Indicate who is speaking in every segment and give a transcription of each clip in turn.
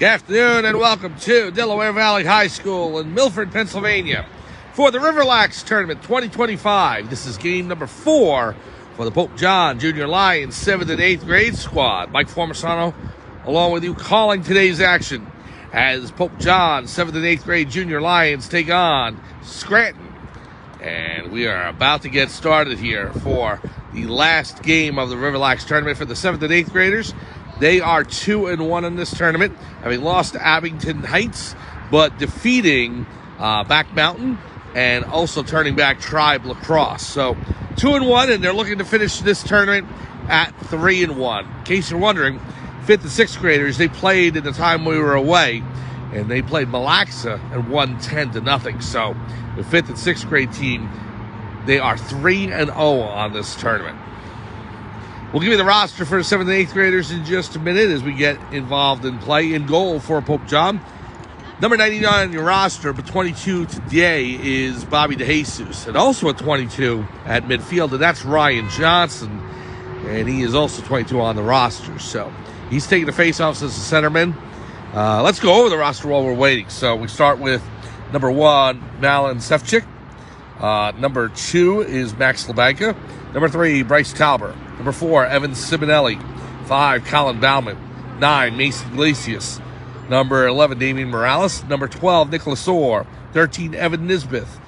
Speaker 1: Good afternoon and welcome to Delaware Valley High School in Milford, Pennsylvania for the RiverLAX Tournament 2025. This is game number 4 for the Pope John Junior Lions 7th and 8th grade squad. Mike Formisano along with you calling today's action as Pope John 7th and 8th grade Junior Lions take on Scranton. And we are about to get started here for the last game of the RiverLAX Tournament for the 7th and 8th graders. They are 2-1 in this tournament, having lost to Abington Heights, but defeating Back Mountain and also turning back Tribe Lacrosse. So 2-1, and they're looking to finish this tournament at 3-1. In case you're wondering, 5th and 6th graders, they played in the time we were away, and they played Malaxa and won 10-0. So the 5th and 6th grade team, they are 3-0 on this tournament. We'll give you the roster for the 7th and 8th graders in just a minute as we get involved in play. In goal for Pope John, number 99 on your roster, but 22 today is Bobby DeJesus. And also at 22 at midfield, and that's Ryan Johnson. And he is also 22 on the roster. So he's taking the faceoffs as a centerman. Let's go over the roster while we're waiting. So we start with number 1, Malin Sefcik. Number 2 is Max Labanka. Number 3, Bryce Talbert. Number 4, Evan Simonelli. 5, Colin Bauman. 9, Mason Iglesias. Number 11, Damian Morales. Number 12, Nicholas Orr. 13, Evan Nisbeth.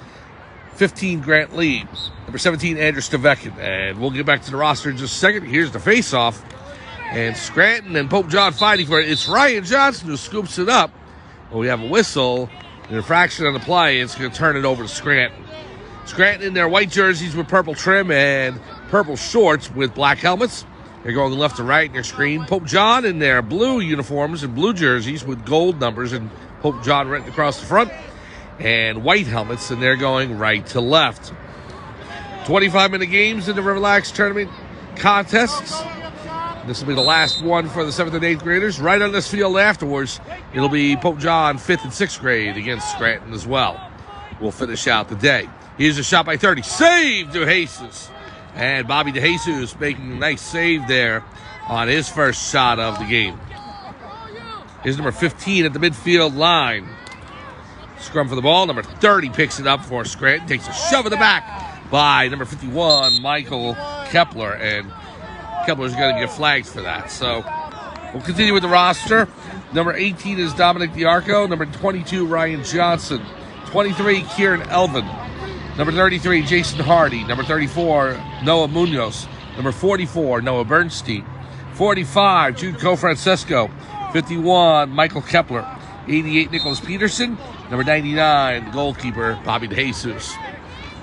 Speaker 1: 15, Grant Lee. Number 17, Andrew Stavekin. And we'll get back to the roster in just a second. Here's the face-off. And Scranton and Pope John fighting for it. It's Ryan Johnson who scoops it up. Well, we have a whistle, an infraction on the play. It's going to turn it over to Scranton. Scranton in their white jerseys with purple trim and purple shorts with black helmets. They're going left to right in your screen. Pope John in their blue uniforms and blue jerseys with gold numbers and Pope John written across the front. And white helmets, and they're going right to left. 25-minute games in the RiverLAX tournament contests. This will be the last one for the 7th and 8th graders. Right on this field afterwards, it'll be Pope John 5th and 6th grade against Scranton as well. We'll finish out the day. Here's a shot by 30. Save DeJesus. And Bobby DeJesus making a nice save there on his first shot of the game. Here's number 15 at the midfield line. Scrum for the ball. Number 30 picks it up for Scranton. Takes a shove in the back by number 51, Michael Kepler. And Kepler's going to get flagged for that. So we'll continue with the roster. Number 18 is Dominic DiArco. Number 22, Ryan Johnson. 23, Kieran Elvin. Number 33, Jason Hardy. Number 34, Noah Munoz. Number 44, Noah Bernstein. 45, Jude Cofrancesco. 51, Michael Kepler. 88, Nicholas Peterson. Number 99, goalkeeper, Bobby DeJesus.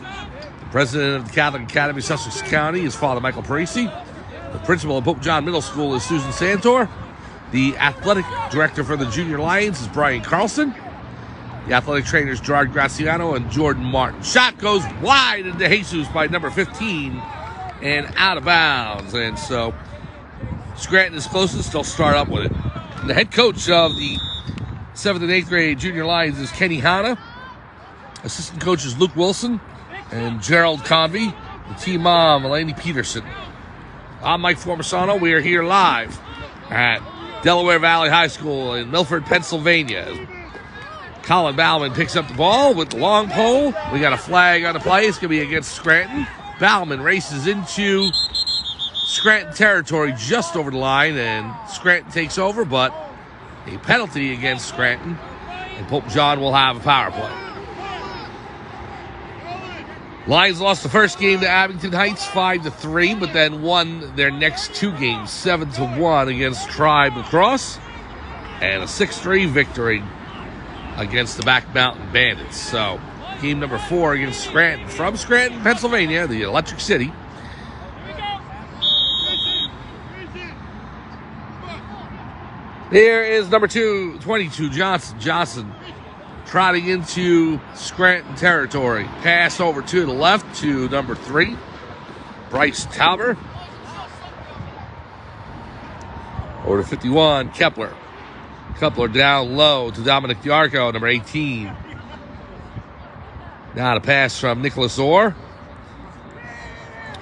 Speaker 1: The president of the Catholic Academy of Sussex County is Father Michael Parisi. The principal of Pope John Middle School is Susan Santor. The athletic director for the Junior Lions is Brian Carlson. The athletic trainers Gerard Graziano and Jordan Martin. Shot goes wide into Jesus by number 15 and out of bounds. And so Scranton is closest. They'll start up with it. And the head coach of the 7th and 8th grade Junior Lions is Kenny Hanna. Assistant coaches Luke Wilson and Gerald Convey. The team mom, Eleni Peterson. I'm Mike Formisano. We are here live at Delaware Valley High School in Milford, Pennsylvania. Colin Bauman picks up the ball with the long pole. We got a flag on the play. It's going to be against Scranton. Bauman races into Scranton territory just over the line, and Scranton takes over, but a penalty against Scranton, and Pope John will have a power play. Lions lost the first game to Abington Heights 5-3, but then won their next 2 games 7-1 against Tribe Lacrosse, and a 6-3 victory against the Back Mountain Bandits. So, game number 4 against Scranton. From Scranton, Pennsylvania, the Electric City. There is number 22, Johnson, trotting into Scranton territory. Pass over to the left to number 3, Bryce Talbert. Over to 51, Kepler. Kepler down low to Dominic DiArco, number 18. Now the pass from Nicholas Orr.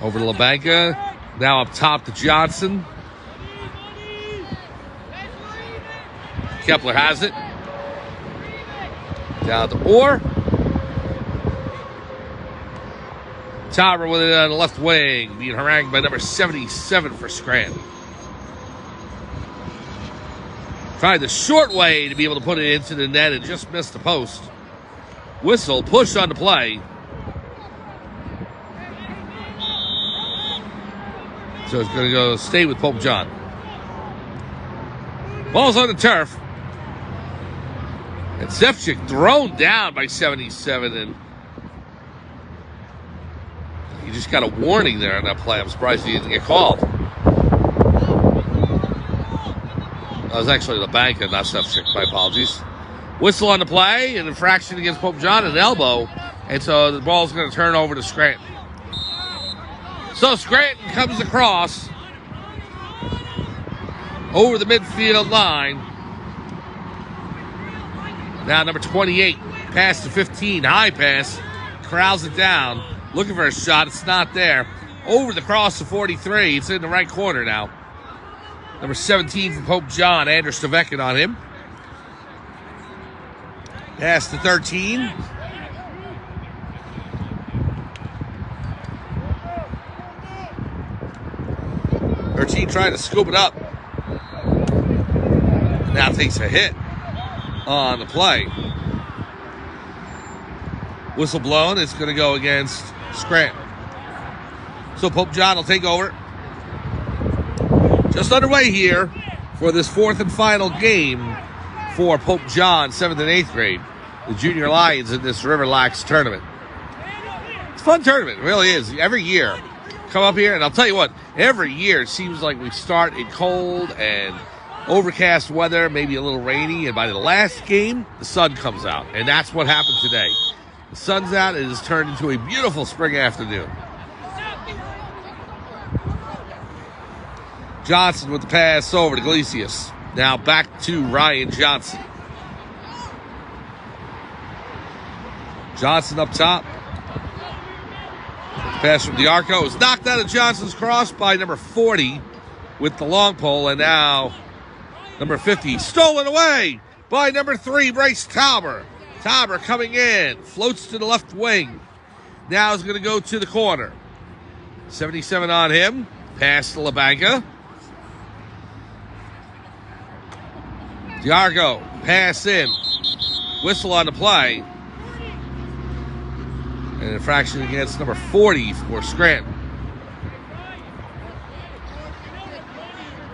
Speaker 1: Over to Labanka. Now up top to Johnson. Kepler has it. Down to Orr. Tauber with it on the left wing, being harangued by number 77 for Scranton. Tried the short way to be able to put it into the net and just missed the post. Whistle, push on the play. So it's going to go stay with Pope John. Ball's on the turf. And Sefcik thrown down by 77, and he just got a warning there on that play. I'm surprised he didn't get called. That was actually LaBanca, not Sefcik. My apologies. Whistle on the play, an infraction against Pope John, an elbow. And so the ball's going to turn over to Scranton. So Scranton comes across over the midfield line. Now number 28, pass to 15, high pass, corrals it down, looking for a shot. It's not there. Over the cross to 43. It's in the right corner now. Number 17 from Pope John, Anders Staveckin on him. Pass to 13. Trying to scoop it up. Now takes a hit on the play. Whistle blown. It's going to go against Scranton. So Pope John will take over. Just underway here for this fourth and final game for Pope John, 7th and 8th grade. The Junior Lions in this RiverLAX tournament. It's a fun tournament. It really is. Every year. Come up here, and I'll tell you what, every year it seems like we start in cold and overcast weather, maybe a little rainy, and by the last game, the sun comes out. And that's what happened today. The sun's out, it has turned into a beautiful spring afternoon. Johnson with the pass over to Iglesias. Now back to Ryan Johnson. Johnson up top. Pass from DiArco is knocked out of Johnson's cross by number 40 with the long pole, and now number 50 stolen away by number 3, Bryce Tauber. Tauber coming in, floats to the left wing. Now is going to go to the corner. 77 on him. Pass to LaBanca. DiArco, pass in. Whistle on the play. An infraction against number 40 for Scranton.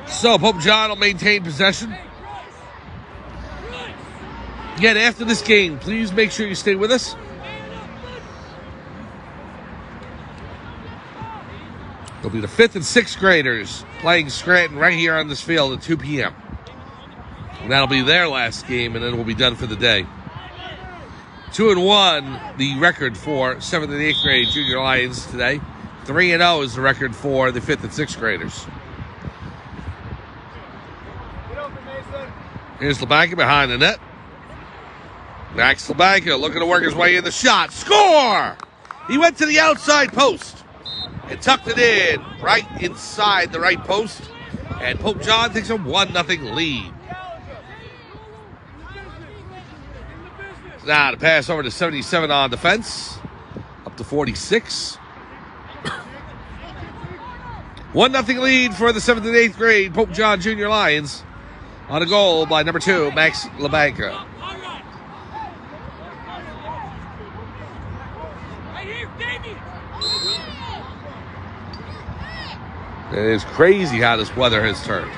Speaker 1: So Pope John will maintain possession. Again, after this game, please make sure you stay with us. It'll be the 5th and 6th graders playing Scranton right here on this field at 2 p.m. And that'll be their last game, and then we'll be done for the day. 2-1, the record for 7th and 8th grade Junior Lions today. 3-0 is the record for the 5th and 6th graders. Here's LaBanca behind the net. Max LaBanca looking to work his way in the shot. Score! He went to the outside post and tucked it in right inside the right post. And Pope John takes a 1-0 lead. Now to pass over to 77 on defense. Up to 46. 1-0 lead for the 7th and 8th grade Pope John Junior Lions. On a goal by number 2, Max LaBanca. It is crazy how this weather has turned.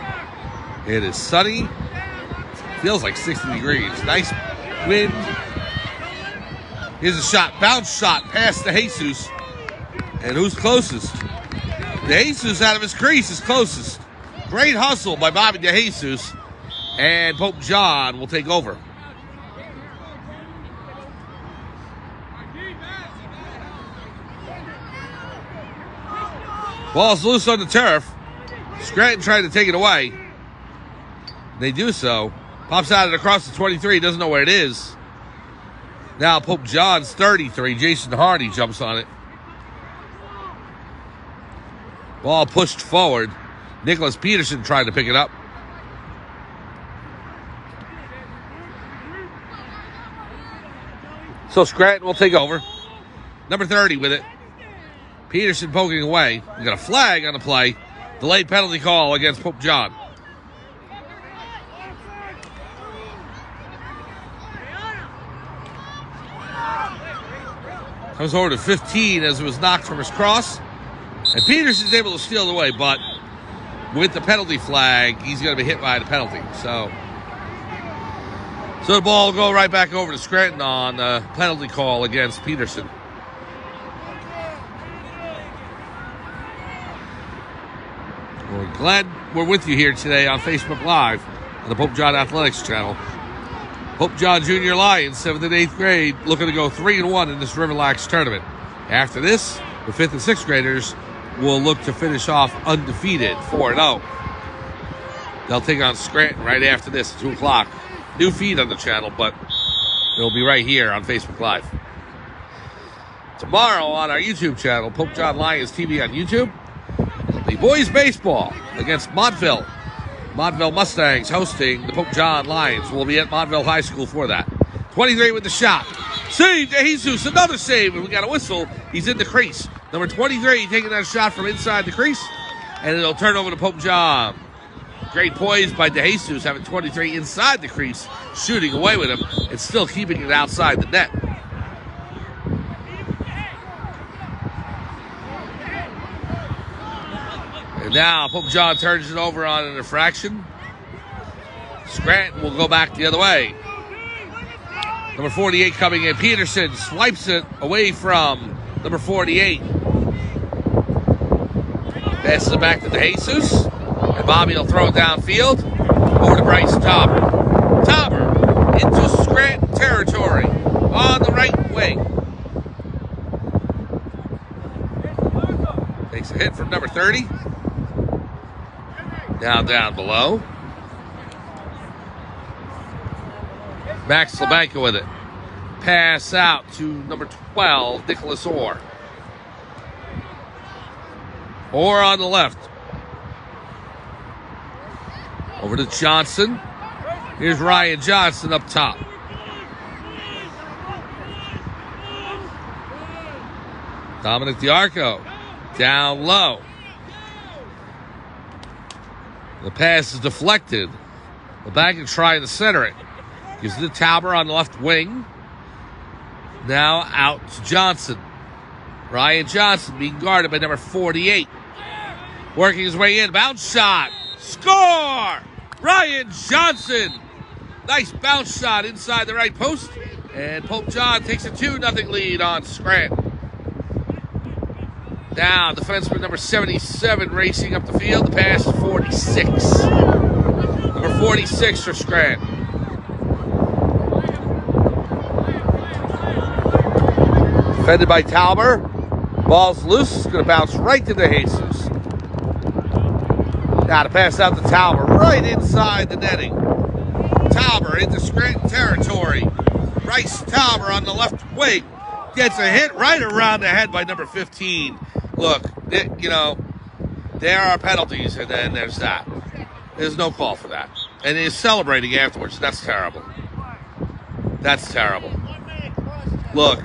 Speaker 1: It is sunny. Feels like 60 degrees. Nice wind. Here's a shot. Bounce shot past the Jesus. And who's closest? De Jesus out of his crease is closest. Great hustle by Bobby De Jesus. And Pope John will take over. Ball's loose on the turf. Scranton trying to take it away. They do so. Pops out it across the 23. Doesn't know where it is. Now Pope John's 33. Jason Hardy jumps on it. Ball pushed forward. Nicholas Peterson trying to pick it up. So Scranton will take over. Number 30 with it. Peterson poking away. We got a flag on the play. Delayed penalty call against Pope John. Comes over to 15 as it was knocked from his cross. And Peterson's able to steal it away, but with the penalty flag, he's going to be hit by the penalty. So the ball will go right back over to Scranton on the penalty call against Peterson. We're glad we're with you here today on Facebook Live on the Pope John Athletics channel. Pope John Junior Lions, 7th and 8th grade, looking to go 3-1 in this RiverLAX tournament. After this, the 5th and 6th graders will look to finish off undefeated, 4-0. They'll take on Scranton right after this, 2 o'clock. New feed on the channel, but it'll be right here on Facebook Live. Tomorrow on our YouTube channel, Pope John Lions TV on YouTube, the boys baseball against Montville. Montville Mustangs hosting the Pope John Lions. We'll be at Montville High School for that. 23 with the shot. Save to Jesus. Another save. And we got a whistle. He's in the crease. Number 23 taking that shot from inside the crease. And it'll turn over to Pope John. Great poise by DeJesus, having 23 inside the crease, shooting away with him, and still keeping it outside the net. And now Pope John turns it over on an infraction. Scranton will go back the other way. Number 48 coming in. Peterson swipes it away from number 48. Passes it back to DeJesus. And Bobby will throw it downfield. Over to Bryce Tauber. Tauber into Scranton territory on the right wing. Takes a hit from number 30. Now down below. Max Labanka with it. Pass out to number 12, Nicholas Orr. Orr on the left. Over to Johnson. Here's Ryan Johnson up top. Dominic DiArco down low. The pass is deflected. Labanka trying to center it. Gives it to Tauber on the left wing. Now out to Johnson. Ryan Johnson being guarded by number 48. Working his way in. Bounce shot. Score! Ryan Johnson. Nice bounce shot inside the right post. And Pope John takes a 2-0 lead on Scranton. Now, defenseman number 77 racing up the field. The pass is 46. Number 46 for Scranton. Defended by Tauber. Ball's loose. It's going to bounce right to DeJesus. Now to pass out to Tauber, right inside the netting. Tauber into Scranton territory. Bryce Tauber on the left wing. Gets a hit right around the head by number 15. Look, there are penalties, and then there's that. There's no call for that. And he's celebrating afterwards. That's terrible. That's terrible. Look,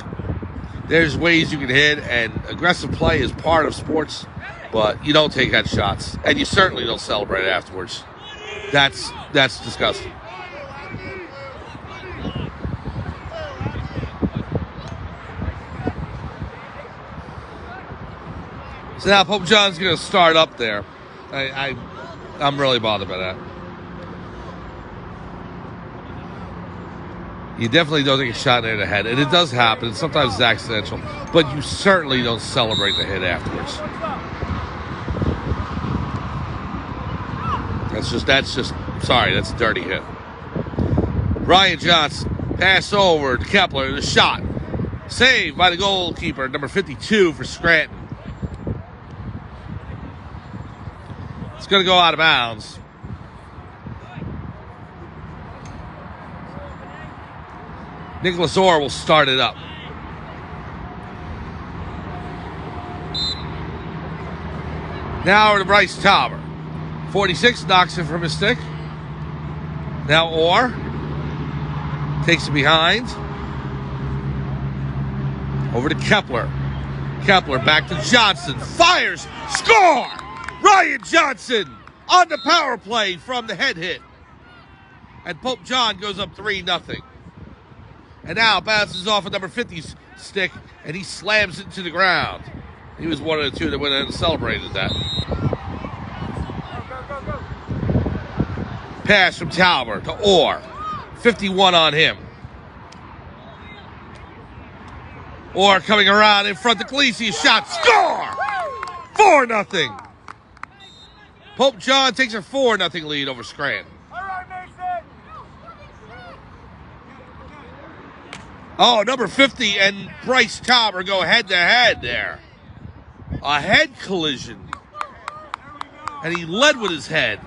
Speaker 1: there's ways you can hit, and aggressive play is part of sports, but you don't take headshots, and you certainly don't celebrate afterwards. That's disgusting. So now Pope John's going to start up there. I'm really bothered by that. You definitely don't take a shot in the head, and it does happen, and sometimes it's accidental, but you certainly don't celebrate the hit afterwards. That's a dirty hit. Ryan Johnson, pass over to Kepler, the shot. Saved by the goalkeeper, number 52 for Scranton. It's going to go out of bounds. Nicholas Orr will start it up. Now over to Bryce Tauber. 46 knocks it from his stick. Now Orr takes it behind. Over to Kepler. Kepler back to Johnson. Fires. Score! Ryan Johnson on the power play from the head hit. And Pope John goes up 3-0. And now bounces off of number 50's stick, and he slams it to the ground. He was one of the two that went in and celebrated that. Pass from Talbot to Orr. 51 on him. Orr coming around in front of Gleason. Shot. Score! 4-0. Pope John takes a 4-0 lead over Scranton. Oh, number 50 and Bryce Talbot go head-to-head there. A head collision. And he led with his head.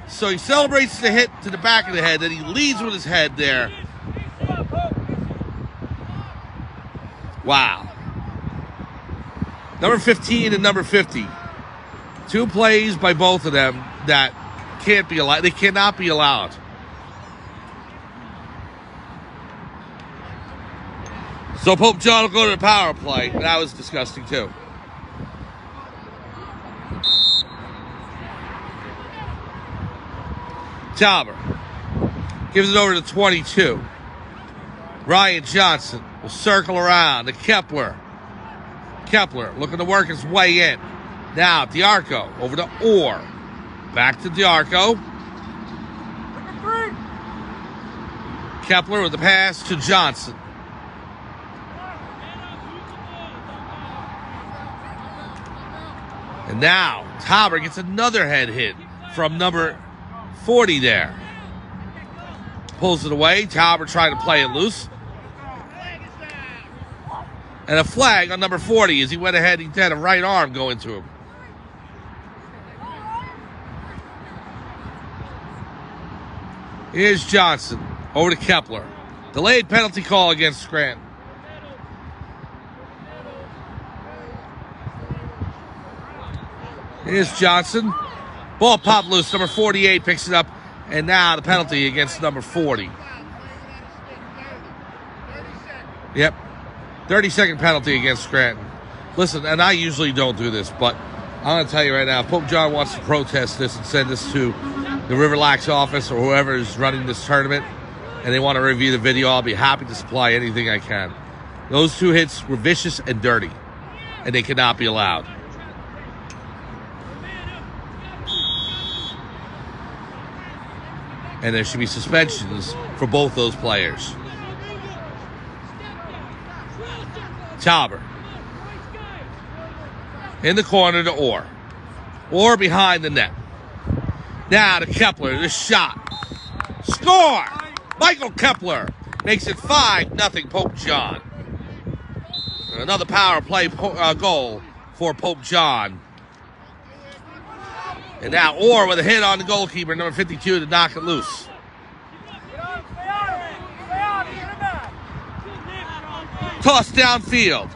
Speaker 1: So he celebrates the hit to the back of the head, then he leads with his head there. Wow. Number 15 and number 50. Two plays by both of them that can't be allowed. They cannot be allowed. So Pope John will go to the power play. That was disgusting too. Talbot gives it over to 22. Ryan Johnson will circle around to Kepler. Kepler looking to work his way in. Now D'Arco over to Orr. Back to D'Arco. Kepler with the pass to Johnson. And now Talbot gets another head hit from number 40 there. Pulls it away. Talbot trying to play it loose. And a flag on number 40 as he went ahead. He had a right arm go into him. Here's Johnson over to Kepler. Delayed penalty call against Scranton. Here's Johnson. Ball popped loose. Number 48 picks it up. And now the penalty against number 40. Yep. 30-second penalty against Scranton. Listen, and I usually don't do this, but I'm going to tell you right now, if Pope John wants to protest this and send this to the RiverLAX office or whoever is running this tournament, and they want to review the video, I'll be happy to supply anything I can. Those two hits were vicious and dirty, and they cannot be allowed. And there should be suspensions for both those players. Talbot in the corner to Orr. Orr behind the net. Now to Kepler, the shot. Score! Michael Kepler makes it 5-0 Pope John. Another power play goal for Pope John. And now Orr with a hit on the goalkeeper, number 52, to knock it loose. Toss downfield.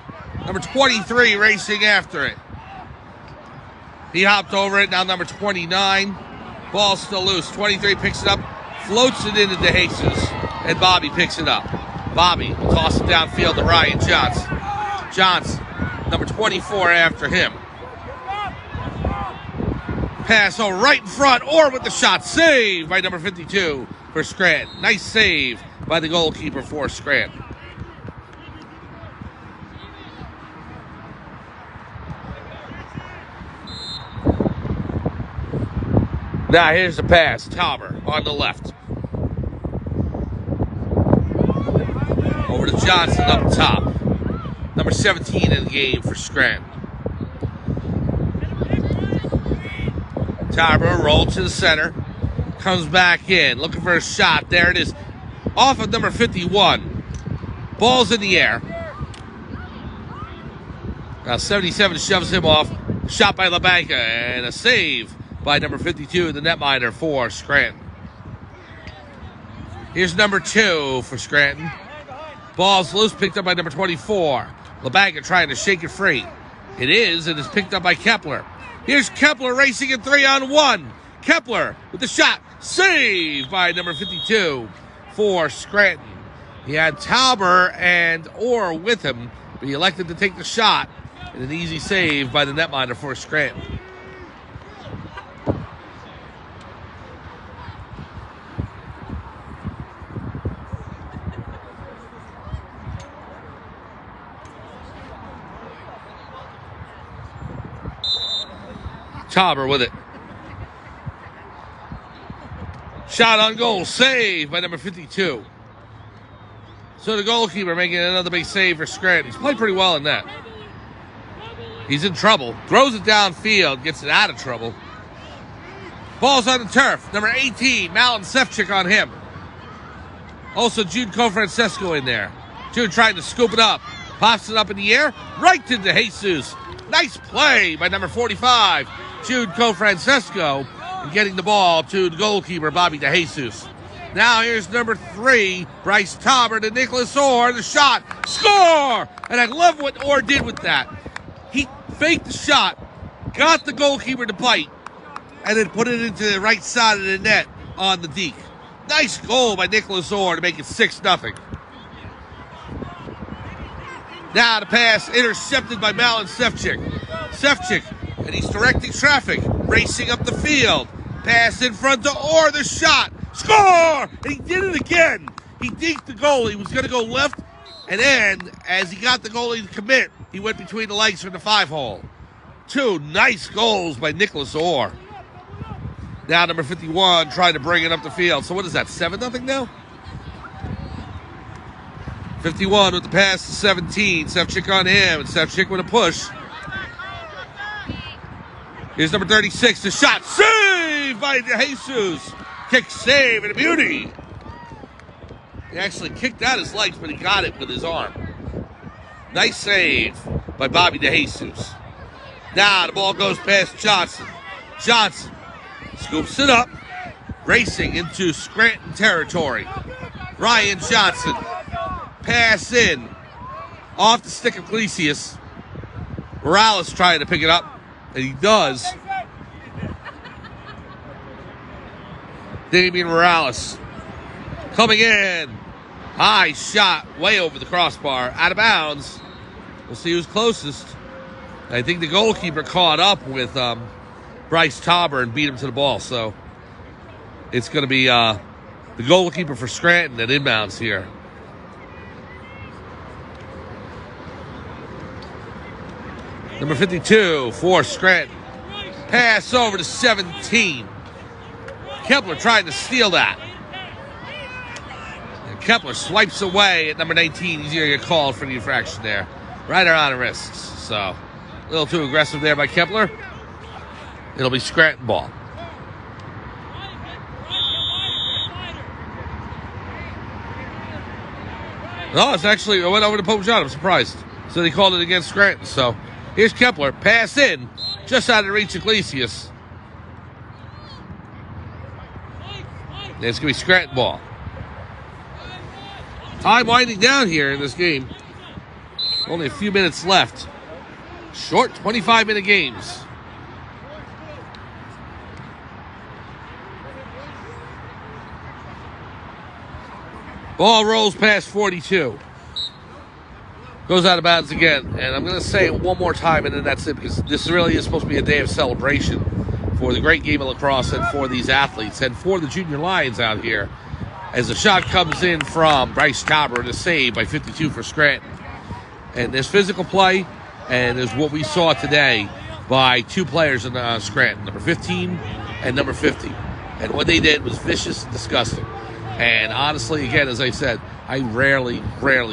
Speaker 1: Number 23 racing after it. He hopped over it, now number 29. Ball still loose. 23 picks it up, floats it into DeJesus, and Bobby picks it up. Bobby will toss it downfield to Ryan Johnson. Johnson, number 24 after him. Pass over right in front, Orr with the shot. Saved by number 52 for Scranton. Nice save by the goalkeeper for Scranton. Now here's the pass. Talbot on the left. Over to Johnson up top. Number 17 in the game for Scranton. Talbot rolled to the center. Comes back in. Looking for a shot. There it is. Off of number 51. Ball's in the air. Now 77 shoves him off. Shot by LaBanca. And a save by number 52, the netminder for Scranton. Here's number 2 for Scranton. Ball's loose, picked up by number 24. LaBanca trying to shake it free. It is, and it's picked up by Kepler. Here's Kepler racing in 3-on-1. Kepler with the shot. Saved by number 52 for Scranton. He had Tauber and Orr with him, but he elected to take the shot, and an easy save by the netminder for Scranton. Tauber with it. Shot on goal, save by number 52. So the goalkeeper making another big save for Scranton. He's played pretty well in that. He's in trouble. Throws it downfield, gets it out of trouble. Ball's on the turf. Number 18, Malin Sefcik on him. Also Jude Cofrancesco in there. Jude trying to scoop it up. Pops it up in the air, right to Jesus. Nice play by number 45, Jude Cofrancesco, and getting the ball to the goalkeeper, Bobby DeJesus. Now here's number 3, Bryce Tauber to Nicholas Orr. The shot, score! And I love what Orr did with that. He faked the shot, got the goalkeeper to bite, and then put it into the right side of the net on the deke. Nice goal by Nicholas Orr to make it 6-0. Now the pass intercepted by Malin Sefcik. Sefcik, and he's directing traffic, racing up the field. Pass in front to Orr, the shot. Score! And he did it again. He deked the goal. He was going to go left, and then as he got the goalie to commit, he went between the legs from the 5-hole. 2 nice goals by Nicholas Orr. Now number 51 trying to bring it up the field. So what is that, 7-0 now? 51 with the pass to 17. Sefcik on him, and Sefcik with a push. Here's number 36. The shot, saved by DeJesus. Kick, save, and a beauty. He actually kicked out his legs, but he got it with his arm. Nice save by Bobby DeJesus. Now the ball goes past Johnson. Johnson scoops it up, racing into Scranton territory. Ryan Johnson. Pass in. Off the stick of Iglesias. Morales trying to pick it up, and he does. Damian Morales coming in. High shot, way over the crossbar, out of bounds. We'll see who's closest. I think the goalkeeper caught up with Bryce Tauber and beat him to the ball, so it's going to be the goalkeeper for Scranton at inbounds here. Number 52 for Scranton. Pass over to 17. Kepler trying to steal that. And Kepler swipes away at number 19. He's going to get called for the infraction there. Right around the wrists. So, a little too aggressive there by Kepler. It'll be Scranton ball. No, it's actually, it went over to Pope John. I'm surprised. So they called it against Scranton. So, here's Kepler. Pass in. Just out of reach of Iglesias. And it's going to be Scranton ball. Time winding down here in this game. Only a few minutes left. Short 25-minute games. Ball rolls past 42. Goes out of bounds again. And I'm going to say it one more time, and then that's it, because this really is supposed to be a day of celebration for the great game of lacrosse and for these athletes and for the junior Lions out here. As the shot comes in from Bryce Tauber, and a save by 52 for Scranton. And there's physical play, and there's what we saw today by 2 players in Scranton, number 15 and number 50. And what they did was vicious and disgusting. And honestly, again, as I said, I rarely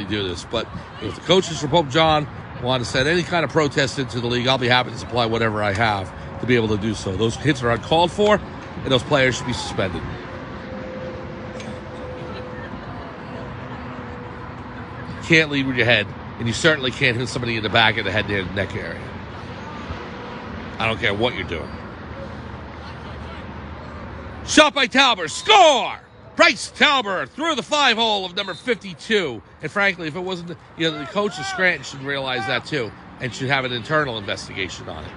Speaker 1: do this. But if the coaches from Pope John want to send any kind of protest into the league, I'll be happy to supply whatever I have to be able to do so. Those hits are uncalled for, and those players should be suspended. You can't lead with your head, and you certainly can't hit somebody in the back of the head near the neck area. I don't care what you're doing. Shot by Tauber, score! Bryce Tauber through the 5-hole of number 52. And frankly, if it wasn't, the coach of Scranton should realize that too, and should have an internal investigation on it.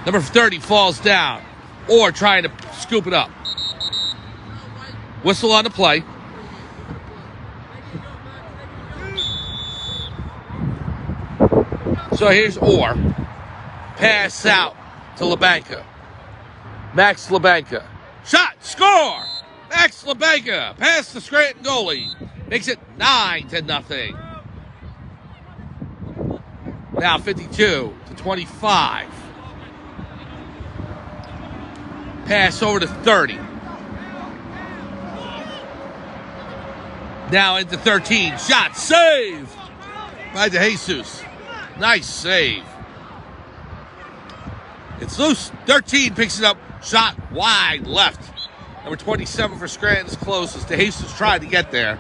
Speaker 1: Number 30 falls down, or trying to scoop it up. Whistle on the play. So here's Orr. Pass out to Labanka. Max Labanka. Shot, score! Max Labanka, past the Scranton goalie. Makes it 9-0. Now 52-25. Pass over to 30. Now into 13. Shot, save by DeJesus. Nice save. It's loose. 13 picks it up. Shot wide left. Number 27 for Scranton's closest. DeJesus tried to get there.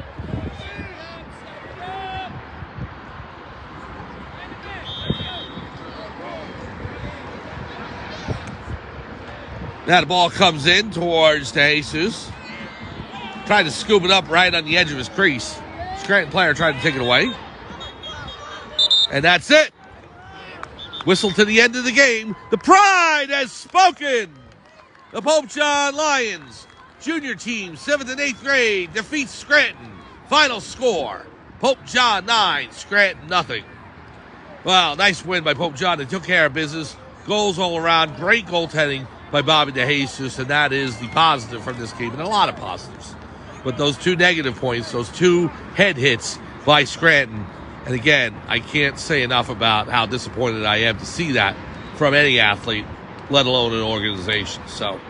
Speaker 1: Now the ball comes in towards DeJesus. Tried to scoop it up right on the edge of his crease. Scranton player tried to take it away. And that's it. Whistle to the end of the game. The Pride has spoken. The Pope John Lions junior team, 7th and 8th grade, defeats Scranton. Final score, Pope John 9, Scranton nothing. Well, nice win by Pope John. They took care of business. Goals all around. Great goaltending by Bobby DeJesus, and that is the positive from this game, and a lot of positives. But those two negative points, those two head hits by Scranton, and again, I can't say enough about how disappointed I am to see that from any athlete, let alone an organization. So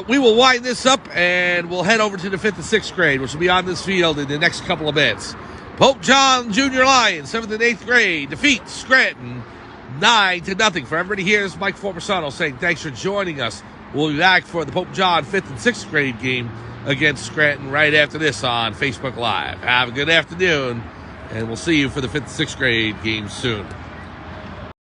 Speaker 1: we will wind this up, and we'll head over to the 5th and 6th grade, which will be on this field in the next couple of minutes. Pope John Junior Lions, 7th and 8th grade, defeats Scranton 9-0. For everybody here, this is Mike Formasano saying thanks for joining us. We'll be back for the Pope John 5th and 6th grade game against Scranton right after this on Facebook Live. Have a good afternoon, and we'll see you for the 5th and 6th grade game soon.